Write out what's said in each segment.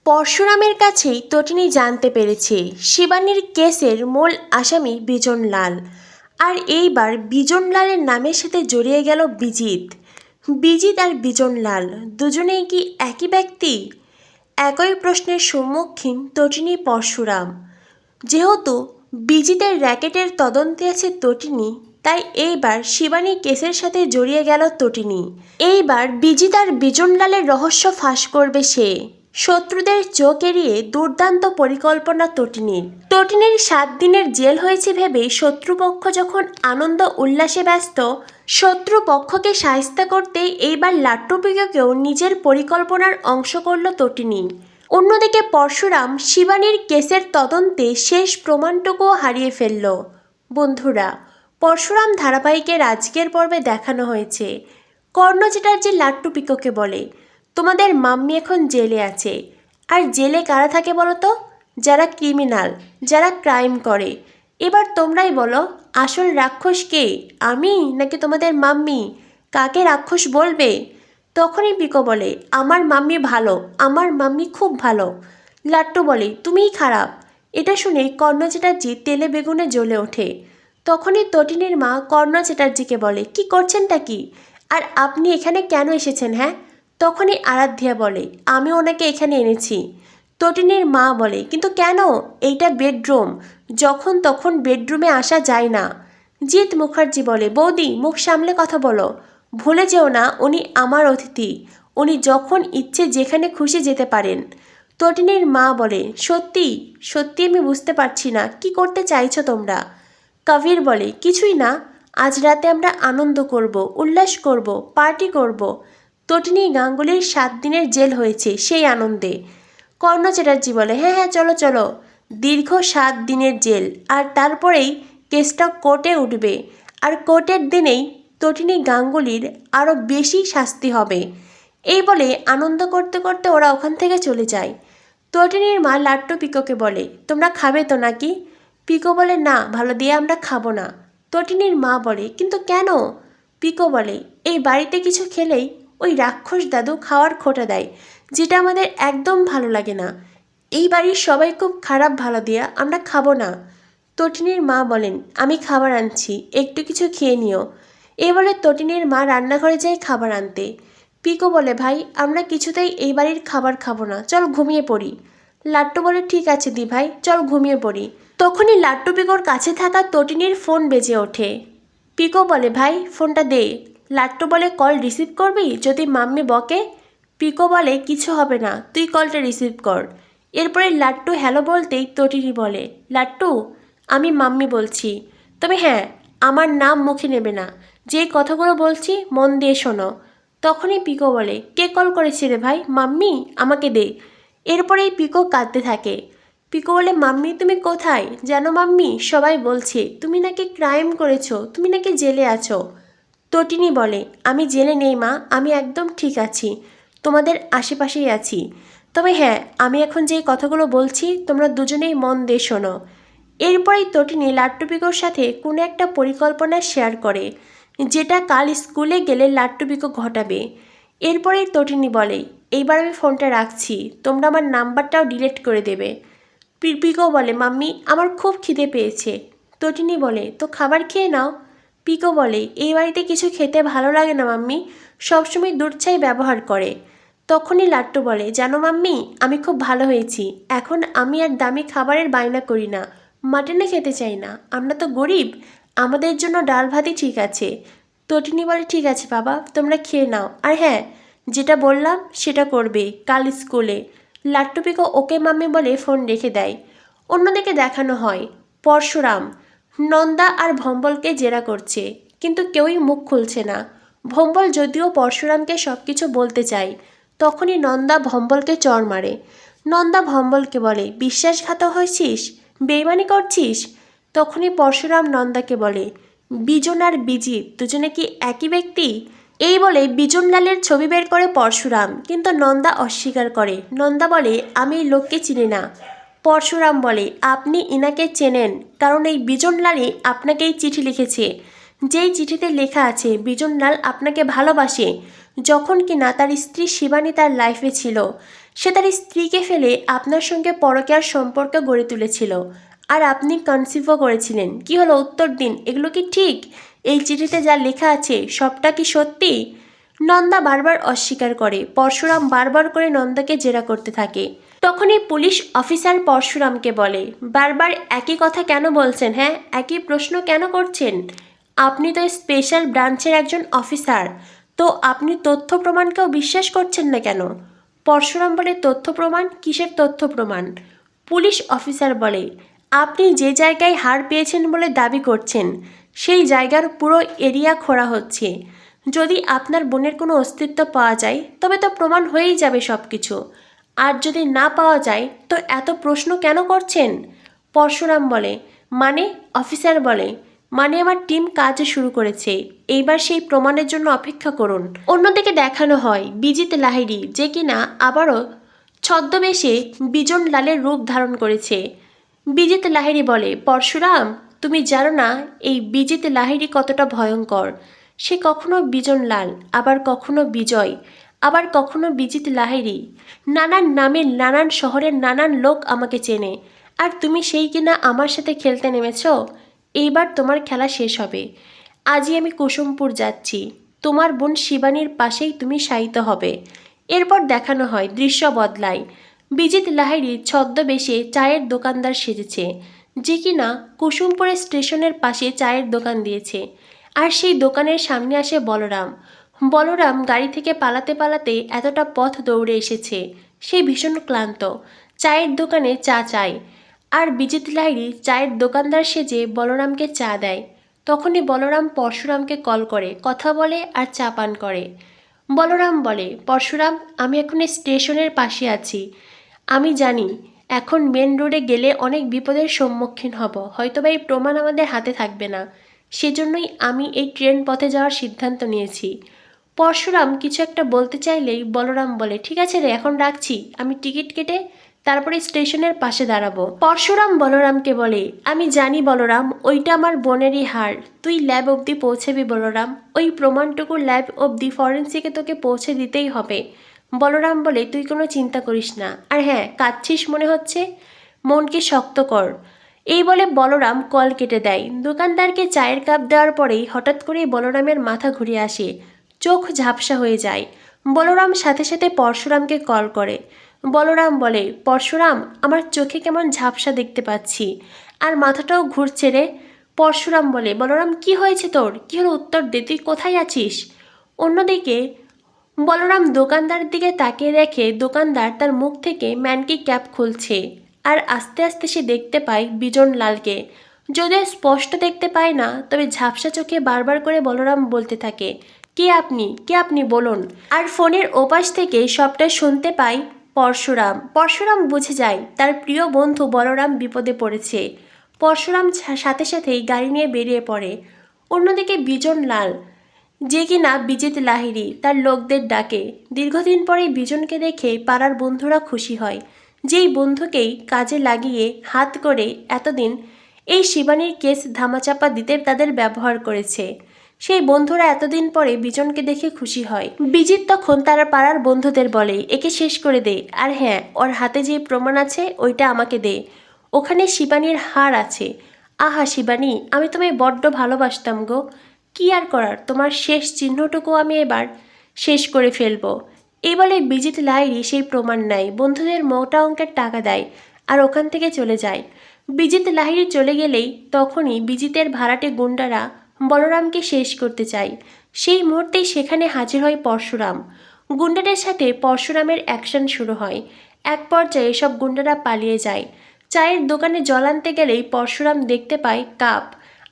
পরশুরামের কাছেই তটিনী জানতে পেরেছে শিবানীর কেসের মূল আসামি বিজন লাল। আর এইবার বিজন লালের নামের সাথে জড়িয়ে গেল বিজিত। বিজিত আর বিজন লাল দুজনেই কি একই ব্যক্তি? একই প্রশ্নের সম্মুখীন তটিনী পরশুরাম। যেহেতু বিজিতের র্যাকেটের তদন্তে আছে তটিনী, তাই এইবার শিবানী কেসের সাথে জড়িয়ে গেল তটিনী। এইবার বিজিত আর বিজন লালের রহস্য ফাঁস করবে সে। শত্রুদের চোখ এড়িয়ে দুর্দান্ত পরিকল্পনা তটিনীর। 7 দিনের জেল হয়েছে ভেবে শত্রুপক্ষ যখন আনন্দ উল্লাসে ব্যস্ত, শত্রুপক্ষকে শায়েস্তা করতে এইবার লাট্টুপিকেও নিজের পরিকল্পনার অংশ করল তটিনী। অন্যদিকে পরশুরাম শিবানীর কেসের তদন্তে শেষ প্রমাণটুকুও হারিয়ে ফেলল। বন্ধুরা, পরশুরাম ধারাবাহিকের আজকের পর্বে দেখানো হয়েছে কর্ণ চ্যাটার্জি লাট্টুপিকোকে বলে, তোমাদের মাম্মি এখন জেলে আছে। আর জেলে কারা থাকে বলো তো? যারা ক্রিমিনাল, যারা ক্রাইম করে। এবার তোমরাই বলো, আসল রাক্ষস কে, আমি নাকি তোমাদের মাম্মি? কাকে রাক্ষস বলবে? তখনই পিকো বলে, আমার মাম্মি ভালো, আমার মাম্মি খুব ভালো। লাট্টু বলে, তুমিই খারাপ। এটা শুনে কর্ণ চ্যাটার্জি তেলে বেগুনে জ্বলে ওঠে। তখনই তটিনীর মা কর্ণ চ্যাটার্জিকে বলে, কি করছেনটা কি? আর আপনি এখানে কেন এসেছেন? হ্যাঁ? তখনই আরাধ্যা বলে, আমি ওনাকে এখানে এনেছি। তটিনীর মা বলে, কিন্তু কেন? এইটা বেডরুম, যখন তখন বেডরুমে আসা যায় না। জিৎ মুখার্জি বলে, বৌদি মুখ সামলে কথা বলো, ভুলে যেও না উনি আমার অতিথি, উনি যখন ইচ্ছে যেখানে খুশি যেতে পারেন। তটিনীর মা বলে, সত্যি সত্যি আমি বুঝতে পারছি না কি করতে চাইছো তোমরা। কবির বলে, কিছুই না, আজ রাতে আমরা আনন্দ করব, উল্লাস করব, পার্টি করব। তটিনী গাঙ্গুলির 7 দিনের জেল হয়েছে সেই আনন্দে। কর্ণ চ্যাটার্জি বলে, হ্যাঁ হ্যাঁ চলো চলো। দীর্ঘ 7 দিনের জেল, আর তারপরেই কেসটা কোর্টে উঠবে। আর কোর্টের দিনেই তটিনী গাঙ্গুলির আরও বেশি শাস্তি হবে। এই বলে আনন্দ করতে করতে ওরা ওখান থেকে চলে যায়। তটিনীর মা লাট্টু পিকোকে বলে, তোমরা খাবে তো নাকি? পিকো বলে, না ভালো দিয়ে আমরা খাবো না। তটিনীর মা বলে, কিন্তু কেন? পিকো বলে, এই বাড়িতে কিছু খেলেই ওই রাক্ষস দাদু খাওয়ার খোঁটা দেয়, যেটা আমাদের একদম ভালো লাগে না। এই বাড়ির সবাই খুব খারাপ, ভালো দিয়া আমরা খাবো না। তটিনীর মা বলেন, আমি খাবার আনছি, একটু কিছু খেয়ে নিও। এই বলে তটিনীর মা রান্নাঘরে যায় খাবার আনতে। পিকো বলে, ভাই আমরা কিছুতেই এই বাড়ির খাবার খাবো না, চল ঘুমিয়ে পড়ি। লাট্টু বলে, ঠিক আছে দি ভাই, চল ঘুমিয়ে পড়ি। তখনই লাট্টু পিকোর কাছে থাকা তটিনীর ফোন বেজে ওঠে। পিকো বলে, ভাই ফোনটা দে। লাট্টু বলে, কল রিসিভ করবি যদি মাম্মি বকে? পিকো বলে, কিছু হবে না, তুই কলটা রিসিভ কর। এরপরে লাট্টু হ্যালো বলতেই তটিনী বলে, লাট্টু আমি মাম্মি বলছি, তবে হ্যাঁ আমার নাম মুখে নেবে না, যে কথাগুলো বলছি মন দিয়ে শোনো। তখনই পিকো বলে, কে কল করেছে রে ভাই? মাম্মি, আমাকে দে। এরপরেই পিকো কাঁদতে থাকে। পিকো বলে, মাম্মি তুমি কোথায়? জানো মাম্মি, সবাই বলছে তুমি নাকি ক্রাইম করেছো, তুমি নাকি জেলে আছো। তটিনী বলে, আমি জেলে নেই মা, আমি একদম ঠিক আছি, তোমাদের আশেপাশেই আছি। তবে হ্যাঁ, আমি এখন যেই কথাগুলো বলছি তোমরা দুজনেই মন দিয়ে শোনো। এরপরেই তটিনী লাট্টু পিকোর সাথে কোনো একটা পরিকল্পনা শেয়ার করে, যেটা কাল স্কুলে গেলে লাট্টু পিকো ঘটাবে। এরপরেই তটিনী বলে, এইবার আমি ফোনটা রাখছি, তোমরা আমার নাম্বারটাও ডিলিট করে দেবে। পিকো বলে, মাম্মি আমার খুব খিদে পেয়েছে। তটিনী বলে, তো খাবার খেয়ে নাও। পিকো বলে, এই বাড়িতে কিছু খেতে ভালো লাগে না মাম্মি, সবসময় দুধ চাই ব্যবহার করে। তখনই লাট্টু বলে, জানো মাম্মি আমি খুব ভালো হয়েছি, এখন আমি আর দামি খাবারের বায়না করি না, মাটনে খেতে চাই না, আমরা তো গরিব, আমাদের জন্য ডাল ভাতই ঠিক আছে। তটিনী বলে, ঠিক আছে বাবা, তোমরা খেয়ে নাও, আর হ্যাঁ যেটা বললাম সেটা করবে কাল স্কুলে। লাট্টু পিকো ওকে মাম্মি বলে ফোন রেখে দেয়। অন্যদিকে দেখানো হয় পরশুরাম নন্দা আর ভম্বলকে জেরা করছে, কিন্তু কেউই মুখ খুলছে না। ভম্বল যদিও পরশুরামকে সব কিছু বলতে চায়, তখনই নন্দা ভম্বলকে চড় মারে। নন্দা ভম্বলকে বলে, বিশ্বাসঘাতক হয়েছিস, বেইমানি করছিস। তখনই পরশুরাম নন্দাকে বলে, বিজন আর বিজিত দুজনে কি একই ব্যক্তি? এই বলে বিজন লালের ছবি বের করে পরশুরাম, কিন্তু নন্দা অস্বীকার করে। নন্দা বলে, আমি এই লোককে চিনি না। পরশুরাম বলে, আপনি ইনাকে চেনেন, কারণ এই বিজন লালই আপনাকে এই চিঠি লিখেছে, যেই চিঠিতে লেখা আছে বিজন লাল আপনাকে ভালোবাসে, যখন কিনা তার স্ত্রী শিবানী তার লাইফে ছিল। সে তার স্ত্রীকে ফেলে আপনার সঙ্গে পরকীয়ার সম্পর্ক গড়ে তুলেছিল, আর আপনি কনসিভও করেছিলেন। কি হলো, উত্তর দিন। এগুলো কি ঠিক? এই চিঠিতে যা লেখা আছে সবটা কি সত্যি? নন্দা বারবার অস্বীকার করে। পরশুরাম বারবার করে নন্দাকে জেরা করতে থাকে। তখনই পুলিশ অফিসার পরশুরামকে বলে, বারবার একই কথা কেন বলছেন? হ্যাঁ, একই প্রশ্ন কেন করছেন? আপনি তো স্পেশাল ব্রাঞ্চের একজন অফিসার, তো আপনি তথ্য প্রমাণকেও বিশ্বাস করছেন না কেন? পরশুরাম বলে, তথ্য প্রমাণ? কিসের তথ্য প্রমাণ? পুলিশ অফিসার বলে, আপনি যে জায়গায় হার পেয়েছেন বলে দাবি করছেন সেই জায়গার পুরো এরিয়া খোঁড়া হচ্ছে। যদি আপনার বোনের কোনো অস্তিত্ব পাওয়া যায় তবে তো প্রমাণ হয়েই যাবে সব কিছু। আর যদি না পাওয়া যায় তো এত প্রশ্ন কেন করছেন? পরশুরাম বলে, মানে? অফিসার বলে, মানে আমার টিম কাজ শুরু করেছে, এইবার সেই প্রমাণের জন্য অপেক্ষা করুন। অন্যদিকে দেখানো হয় বিজিত লাহিড়ী, যে কিনা আবারও ছদ্মবেশে বিজন লালের রূপ ধারণ করেছে। বিজিত লাহিড়ী বলে, পরশুরাম, তুমি জানো না এই বিজিত লাহিড়ী কতটা ভয়ঙ্কর। সে কখনো বিজন লাল, আবার কখনো বিজয়, আবার কখনো বিজিত লাহিড়ী। নানান নামে নানান শহরের নানান লোক আমাকে চেনে, আর তুমি সেই কিনা আমার সাথে খেলতে নেমেছ। এইবার তোমার খেলা শেষ হবে। আজই আমি কুসুমপুর যাচ্ছি, তোমার বোন শিবানীর পাশেই তুমি শায়িত হবে। এরপর দেখানো হয় দৃশ্য বদলায়। বিজিত লাহিড়ী ছদ্মবেশে চায়ের দোকানদার সেজেছে, যে কিনা কুসুমপুরের স্টেশনের পাশে চায়ের দোকান দিয়েছে। আর সেই দোকানের সামনে আসে বলরাম। বলরাম গাড়ি থেকে পালাতে পালাতে এতটা পথ দৌড়ে এসেছে, সে ভীষণ ক্লান্ত। চায়ের দোকানে চা চায়, আর বিজিত লাহিড়ী চায়ের দোকানদার সেজে বলরামকে চা দেয়। তখনই বলরাম পরশুরামকে কল করে, কথা বলে আর চা পান করে। বলরাম বলে, পরশুরাম, আমি এখন স্টেশনের পাশে আছি। আমি জানি এখন মেন রোডে গেলে অনেক বিপদের সম্মুখীন হব, হয়তোবা এই প্রমাণ আমাদের হাতে থাকবে না। সেজন্যই আমি এই ট্রেন পথে যাওয়ার সিদ্ধান্ত নিয়েছি। পরশুরাম কিছু একটা বলতে চাইলেই বলরাম বলে, ঠিক আছে রে, এখন রাখছি, আমি টিকিট কেটে তারপরে স্টেশনের পাশে দাঁড়াবো। পরশুরাম বলরামকে বলে, আমি জানি বলরাম, ওইটা আমার বোনেরই হার। তুই ল্যাব অবধি পৌঁছাবি বলরাম, ওই প্রমাণটুকু ল্যাব অবধি ফরেন্সিকে তোকে পৌঁছে দিতেই হবে। বলরাম বলে, তুই কোনো চিন্তা করিস না, আর হ্যাঁ, কাঁদছিস মনে হচ্ছে, মনকে শক্ত কর। এই বলে বলরাম কল কেটে দেয়। দোকানদারকে চায়ের কাপ দেওয়ার পরেই হঠাৎ করেই বলরামের মাথা ঘুরে আসে, চোখ ঝাপসা হয়ে যায়। বলরাম সাথে সাথে পরশুরামকে কল করে। বলরাম বলে, পরশুরাম, আমার চোখে কেমন ঝাপসা দেখতে পাচ্ছি, আর মাথাটাও ঘুরছে রে। পরশুরাম বলে, বলরাম কি হয়েছে তোর? কি হলো, উত্তর দে, তুই কোথায় আছিস? অন্যদিকে বলরাম দোকানদারের দিকে তাকিয়ে দেখে দোকানদার তার মুখ থেকে ম্যানকি ক্যাপ খুলছে, আর আস্তে আস্তে সে দেখতে পায় বিজন লালকে। যদিও স্পষ্ট দেখতে পায় না, তবে ঝাপসা চোখে বারবার করে বলরাম বলতে থাকে, কে আপনি, কে আপনি বলুন। আর ফোনের ওপাশ থেকে সবটা শুনতে পায় পরশুরাম। পরশুরাম বুঝে যায় তার প্রিয় বন্ধু বলরাম বিপদে পড়েছে। পরশুরাম সাথে সাথেই গাড়ি নিয়ে বেরিয়ে পড়ে। অন্যদিকে বিজন লাল, যে কিনা বিজিত লাহিড়ী, তার লোকদের ডাকে। দীর্ঘদিন পরে বিজনকে দেখে পাড়ার বন্ধুরা খুশি হয়, যেই বন্ধুকেই কাজে লাগিয়ে হাত করে এতদিন এই শিবানীর কেস ধামাচাপা দিতে তাদের ব্যবহার করেছে। সেই বন্ধুরা এতদিন পরে বিজনকে দেখে খুশি হয়। বিজিত তখন তার পাড়ার বন্ধুদের বলে, একে শেষ করে দে, আর হ্যাঁ, ওর হাতে যে প্রমাণ আছে ওইটা আমাকে দে। ওখানে শিবানীর হার আছে। আহা শিবানী, আমি তোমায় বড্ড ভালোবাসতাম গো। কি আর করার, তোমার শেষ চিহ্নটুকু আমি এবার শেষ করে ফেলবো। এই বলে বিজিত লাহিড়ী সেই প্রমাণ নেয়, বন্ধুদের মোটা অঙ্কের টাকা দেয়, আর ওখান থেকে চলে যায়। বিজিত লাহিড়ী চলে গেলেই তখনই বিজিতের ভাড়াটে গুন্ডারা বলরামকে শেষ করতে চায়। সেই মুহূর্তেই সেখানে হাজির হয় পরশুরাম। গুন্ডাদের সাথে পরশুরামের অ্যাকশন শুরু হয়। এক পর্যায়ে সব গুন্ডারা পালিয়ে যায়। চায়ের দোকানে জল আনতে গেলেই পরশুরাম দেখতে পায় কাপ,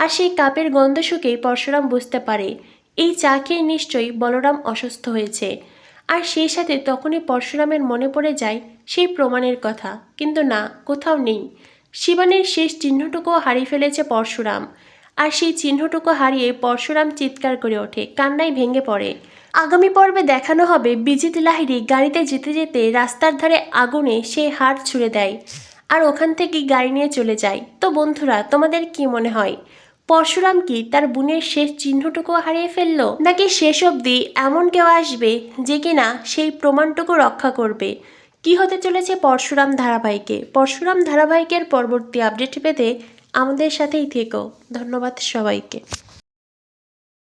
আর সেই কাপের গন্ধ শুকেই পরশুরাম বুঝতে পারে এই চা খেয়ে নিশ্চয়ই বলরাম অসুস্থ হয়েছে। আর সেই সাথে তখনই পরশুরামের মনে পড়ে যায় সেই প্রমাণের কথা, কিন্তু না, কোথাও নেই। শিবানীর শেষ চিহ্নটুকুও হারিয়ে ফেলেছে পরশুরাম, আর সেই চিহ্নটুকু হারিয়ে পরশুরাম চিৎকার করে ওঠে, কান্নায় ভেঙে পড়ে। আগামী পর্বে দেখানো হবে বিজিত লাহিড়ী গাড়িতে যেতে যেতে রাস্তার ধারে আগুনে সেই হার ছুঁড়ে দেয়, আর ওখান থেকে গাড়ি নিয়ে চলে যায়। তো বন্ধুরা, তোমাদের কি মনে হয়, পরশুরাম কি তার বোনের শেষ চিহ্নটুকু হারিয়ে ফেললো, নাকি শেষ অবধি এমন কেউ আসবে যে কিনা সেই প্রমাণটুকু রক্ষা করবে? কী হতে চলেছে পরশুরাম ধারাবাহিকে। পরশুরাম ধারাবাহিকের পরবর্তী আপডেট পেতে আমাদের সাথেই থেকো। ধন্যবাদ সবাইকে।